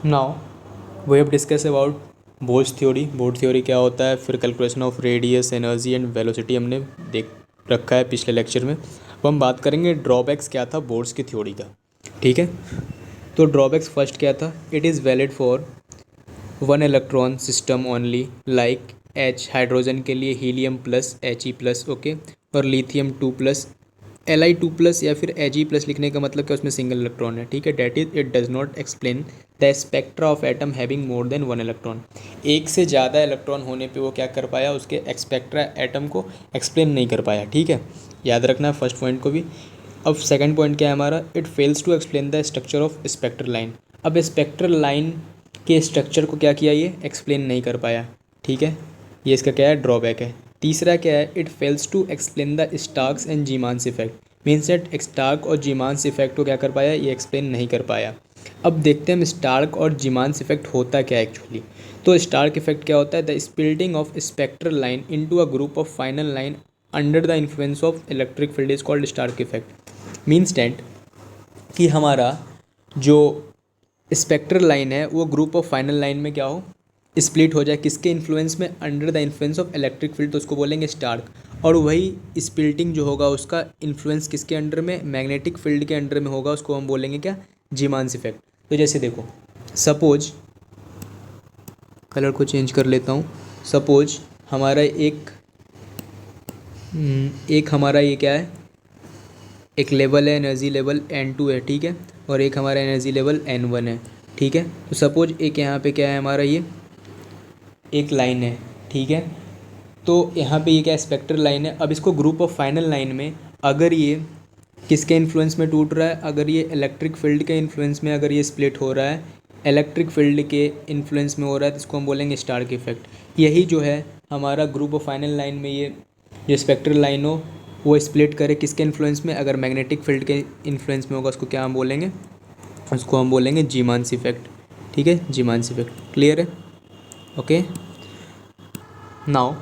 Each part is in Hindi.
Now we have discuss about Bohr's theory. Bohr's theory क्या होता है, फिर calculation of radius, energy and velocity हमने देख रखा है पिछले लेक्चर में। अब हम बात करेंगे ड्रॉबैक्स क्या था बोर्ड्स की थ्योरी का। ठीक है, तो ड्रॉबैक्स फर्स्ट क्या था, it is valid for one electron system only, like H hydrogen के लिए helium plus H E plus, okay, और लिथियम 2+, Li2+, या फिर Ag+ लिखने का मतलब कि उसमें सिंगल इलेक्ट्रॉन है। ठीक है, that is it does not explain the spectra of atom having more than one electron. एक से ज़्यादा इलेक्ट्रॉन होने पे वो क्या कर पाया, उसके स्पेक्ट्रा एटम को एक्सप्लेन नहीं कर पाया। ठीक है, याद रखना फर्स्ट पॉइंट को भी। अब सेकंड पॉइंट क्या है हमारा, it fails to explain the structure of spectral line. अब स्पेक्ट्रल लाइन के स्ट्रक्चर को क्या किया, ये एक्सप्लेन नहीं कर पाया। ठीक है, ये इसका क्या है, ड्रॉबैक है। तीसरा क्या है, it fails to explain the Stark's and Zeeman's effect. Means that Stark और जीमांस इफेक्ट को क्या कर पाया, ये एक्सप्लेन नहीं कर पाया। अब देखते हैं हम स्टार्क और जीमांस इफेक्ट होता क्या है एक्चुअली। तो स्टार्क इफेक्ट क्या होता है, the splitting of spectral line into a group of final line under the influence of electric field is called Stark effect. Means that कि हमारा जो स्पेक्ट्रल लाइन है वो ग्रुप ऑफ फाइनल लाइन में क्या हो, स्प्लिट हो जाए, किसके इन्फ्लुएंस में, under the influence of electric field, तो उसको बोलेंगे स्टार्क। और वही स्प्लिटिंग जो होगा उसका इन्फ्लुएंस किसके अंडर में, मैग्नेटिक फील्ड के अंडर में होगा, उसको हम बोलेंगे क्या, जीमांस इफेक्ट। तो जैसे देखो, सपोज कलर को चेंज कर लेता हूँ। सपोज हमारा एक हमारा ये क्या है, एक लेवल है, एनर्जी लेवल N2 है। ठीक है, और एक हमारा एनर्जी लेवल N1 है। ठीक है, तो सपोज एक यहाँ पे क्या है हमारा, ये एक लाइन है। ठीक है, तो यहाँ पे ये क्या स्पेक्ट्रल लाइन है। अब इसको ग्रुप ऑफ फाइनल लाइन में अगर ये किसके इन्फ्लुएंस में टूट रहा है, अगर ये इलेक्ट्रिक फील्ड के इन्फ्लुएंस में अगर ये स्प्लिट हो रहा है, इलेक्ट्रिक फील्ड के इन्फ्लुएंस में हो रहा है, तो इसको हम बोलेंगे स्टार्क इफेक्ट। यही जो है हमारा ग्रुप ऑफ फाइनल लाइन में ये स्पेक्ट्रल लाइन हो, वो स्प्लिट करे किसके इन्फ्लुएंस में, अगर मैग्नेटिक फील्ड के इन्फ्लुएंस में होगा, उसको क्या हम बोलेंगे, उसको हम बोलेंगे जीमांस इफेक्ट। ठीक है, जीमांस इफेक्ट। क्लियर है, ओके। नाउ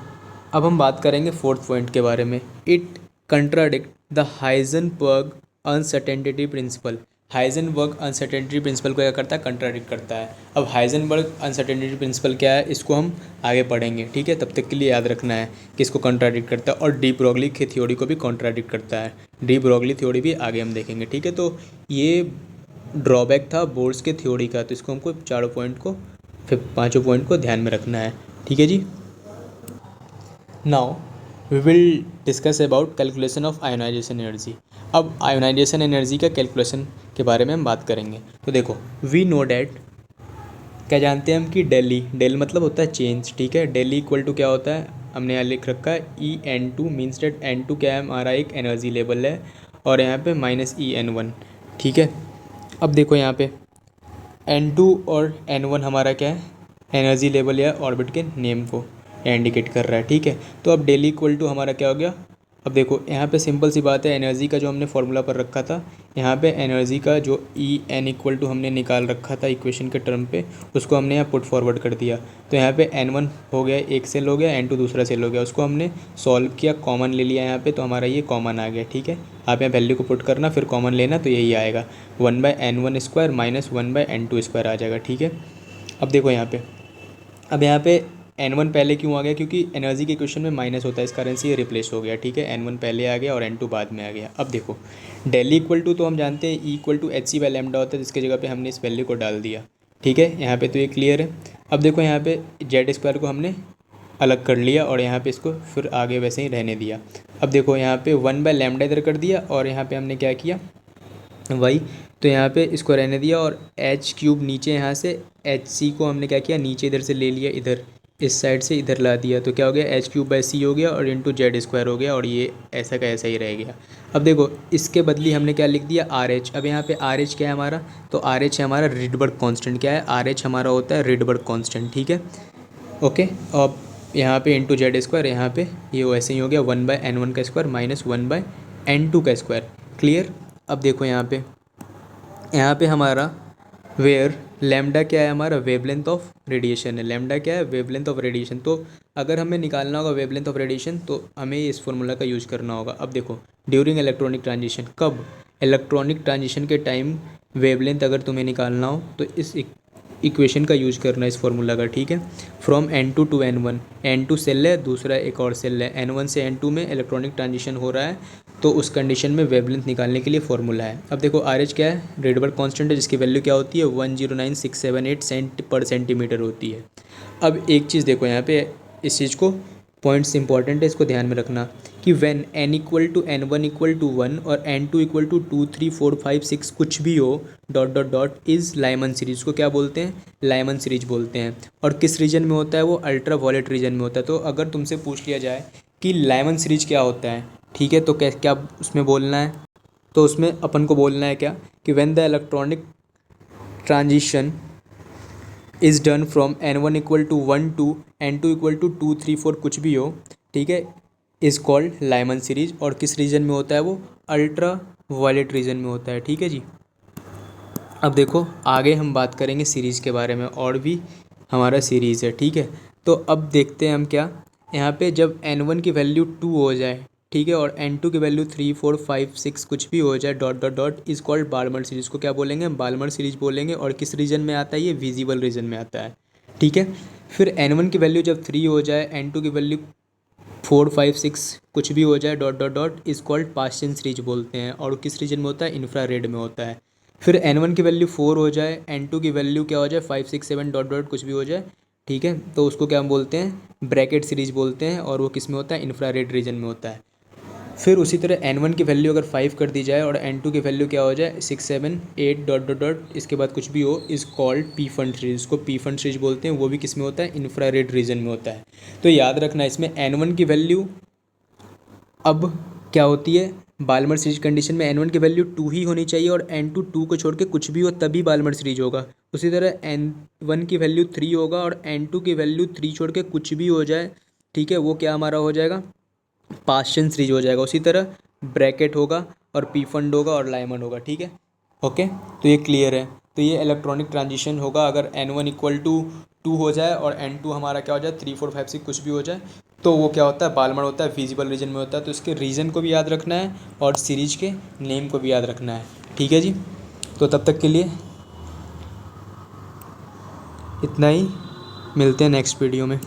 अब हम बात करेंगे फोर्थ पॉइंट के बारे में। It contradict the Heisenberg uncertainty principle. Heisenberg uncertainty principle को क्या करता है, कंट्राडिक्ट करता है। अब हाइजेनबर्ग अनसर्टेनिटी प्रिंसिपल क्या है, इसको हम आगे पढ़ेंगे। ठीक है, तब तक के लिए याद रखना है कि इसको कंट्राडिक्ट करता है, और डी ब्रोगली की थ्योरी को भी कंट्राडिक्ट करता है। डी ब्रोगली थ्योरी भी आगे हम देखेंगे। ठीक है, तो ये ड्रॉबैक था बोर्ड्स के थ्योरी का, तो इसको हमको चारों पॉइंट को, फिर पाँचों पॉइंट को ध्यान में रखना है। ठीक है जी। Now we will discuss about calculation of ionisation energy. अब आयोनाइजेशन एनर्जी का कैलकुलेशन के बारे में हम बात करेंगे। तो देखो, वी नो डैट, क्या जानते हैं हम कि डेली, डेल मतलब होता है चेंज। ठीक है, डेली इक्वल टू क्या होता है, हमने यहाँ लिख रखा है EN2। मीन्स डेट N2 क्या है, हमारा एक एनर्जी लेवल है, और यहाँ पे -EN1। ठीक है, अब देखो यहाँ पे N2 और N1 हमारा क्या है, एनर्जी लेवल या ऑर्बिट के नेम को इंडिकेट कर रहा है। ठीक है, तो अब डेली इक्वल टू हमारा क्या हो गया। अब देखो यहाँ पे सिंपल सी बात है, एनर्जी का जो हमने फॉर्मूला पर रखा था, यहाँ पे एनर्जी का जो EN इक्वल टू हमने निकाल रखा था इक्वेशन के टर्म पे, उसको हमने यहाँ पुट फॉरवर्ड कर दिया। तो यहाँ पे N1 हो गया, एक सेल हो गया, N2 दूसरा सेल हो गया, उसको हमने सॉल्व किया, कॉमन ले लिया यहाँ पे, तो हमारा ये कॉमन आ गया। ठीक है, आप यहाँ वैल्यू को पुट करना, फिर कॉमन लेना, तो यही आएगा 1/N1² माइनस 1/N2² आ जाएगा। ठीक है, अब देखो यहाँ पे, अब यहाँ पे N1 पहले क्यों आ गया, क्योंकि एनर्जी के क्वेश्चन में माइनस होता है, इस कारण से ये रिप्लेस हो गया। ठीक है, N1 पहले आ गया और N2 बाद में आ गया। अब देखो, डेली इक्वल टू तो हम जानते हैं E=hc/λ होता है, जिसकी जगह पे हमने इस वैल्यू को डाल दिया। ठीक है, यहाँ पे तो ये क्लियर है। अब देखो यहाँ पे Z² को हमने अलग कर लिया, और यहाँ पे इसको फिर आगे वैसे ही रहने दिया। अब देखो यहाँ पे 1/λ इधर कर दिया, और यहाँ पे हमने क्या किया, वही, तो यहाँ पे इसको रहने दिया, और H³ नीचे, यहाँ से HC को हमने क्या किया, नीचे इधर से ले लिया, इधर इस साइड से इधर ला दिया, तो क्या हो गया, H³/C हो गया, और इंटू Z² हो गया, और ये ऐसा का ऐसा ही रह गया। अब देखो, इसके बदली हमने क्या लिख दिया, RH। अब यहाँ पे RH क्या है हमारा, तो RH है हमारा रिडबर्ग कांस्टेंट। क्या है, RH हमारा होता है रिडबर्ग कांस्टेंट। ठीक है, ओके। अब यहाँ पे इंटू Z², यहाँ पे ये वैसे ही हो गया 1/N1² माइनस 1/N2²। क्लियर। अब देखो यहाँ पे हमारा वेयर लैम्डा क्या है, हमारा वेवलेंथ ऑफ रेडिएशन है। लैम्डा क्या है, वेवलेंथ ऑफ रेडिएशन। तो अगर हमें निकालना होगा वेवलेंथ ऑफ रेडिएशन, तो हमें इस फॉर्मूला का यूज़ करना होगा। अब देखो, ड्यूरिंग इलेक्ट्रॉनिक ट्रांजिशन, कब, इलेक्ट्रॉनिक ट्रांजिशन के टाइम वेवलेंथ अगर तुम्हें निकालना हो, तो इस इक्वेशन का यूज करना है इस फॉर्मूला का, ठीक है। From N2 to N1, N2 cell है, दूसरा एक और सेल है, N1 से N2 में इलेक्ट्रॉनिक ट्रांजिशन हो रहा है, तो उस कंडीशन में वेवलेंथ निकालने के लिए फॉर्मूला है। अब देखो RH क्या है, रेडबर्ग कांस्टेंट है, जिसकी वैल्यू क्या होती है 109,678 सेंट/सेंटीमीटर होती है। अब एक चीज़ देखो यहाँ पे, इस चीज़ को पॉइंट्स इंपॉर्टेंट है, इसको ध्यान में रखना कि when n equal to N1 equal to 1 और N2 इक्वल टू 2 3 4 5 6 कुछ भी हो, dot dot dot is Lyman series को क्या बोलते हैं, लाइमन सीरीज बोलते हैं। और किस रीजन में होता है, वो अल्ट्रा वायलेट रीजन में होता है। तो अगर तुमसे पूछ लिया जाए कि लाइमन सीरीज क्या होता है, ठीक है, तो क्या क्या उसमें बोलना है, तो उसमें अपन को बोलना है क्या कि when the electronic transition is done from N1 equal to 1 to N2 equal to 2 3 4 कुछ भी हो, ठीक है, इज़ कॉल्ड लाइमन सीरीज। और किस रीजन में होता है, वो अल्ट्रा वायलेट रीजन में होता है, ठीक है जी। अब देखो आगे हम बात करेंगे सीरीज़ के बारे में, और भी हमारा सीरीज़ है, ठीक है। तो अब देखते हैं हम क्या, यहाँ पे जब N1 की वैल्यू 2 हो जाए, ठीक है, और N2 की वैल्यू 3 4 5 6 कुछ भी हो जाए, dot dot dot is called Balmer series को क्या बोलेंगे, बाल्मर सीरीज बोलेंगे। और किस रीजन में आता है, ये विजिबल रीजन में आता है, ठीक है। फिर N1 की वैल्यू जब 3 हो जाए, N2 की वैल्यू 4 5 6 कुछ भी हो जाए, dot dot dot is called Paschen series बोलते हैं। और किस रीजन में होता है, इंफ्रारेड में होता है। फिर N1 की वैल्यू 4 हो जाए, N2 की वैल्यू क्या हो जाए 5 6 7 डॉट डॉट कुछ भी हो जाए, ठीक है, तो उसको क्या बोलते हैं, ब्रैकेट सीरीज बोलते हैं। और वो किस में होता है, इंफ्रारेड रीजन में होता है। फिर उसी तरह N1 की वैल्यू अगर 5 कर दी जाए और N2 की वैल्यू क्या हो जाए 6 7 8 डॉट डॉट डॉट इसके बाद कुछ भी हो, is called P fund series, इसको पी फंड सीरीज बोलते हैं। वो भी किस में होता है, इंफ्रारेड रीजन में होता है। तो याद रखना इसमें N1 की वैल्यू अब क्या होती है, बाल्मर सीरीज कंडीशन में N1 की वैल्यू 2 ही होनी चाहिए, और N2 2 को छोड़ के कुछ भी हो तभी बाल्मर सीरीज होगा। उसी तरह N1 की वैल्यू 3 होगा और N2 की वैल्यू 3 छोड़ के कुछ भी हो जाए, ठीक है, वो क्या हमारा हो जाएगा, पास्टियन सीरीज हो जाएगा। उसी तरह ब्रैकेट होगा और पी फंड होगा और लाइमन होगा, ठीक है, ओके। तो ये क्लियर है। तो ये इलेक्ट्रॉनिक ट्रांजिशन होगा अगर N1 इक्वल टू 2 हो जाए और N2 हमारा क्या हो जाए 3 4 5 6 कुछ भी हो जाए, तो वो क्या होता है, बाल्मर होता है, विजिबल रीजन में होता है। तो इसके रीजन को भी याद रखना है और सीरीज के नेम को भी याद रखना है, ठीक है जी। तो तब तक के लिए इतना ही, मिलते हैं नेक्स्ट वीडियो में।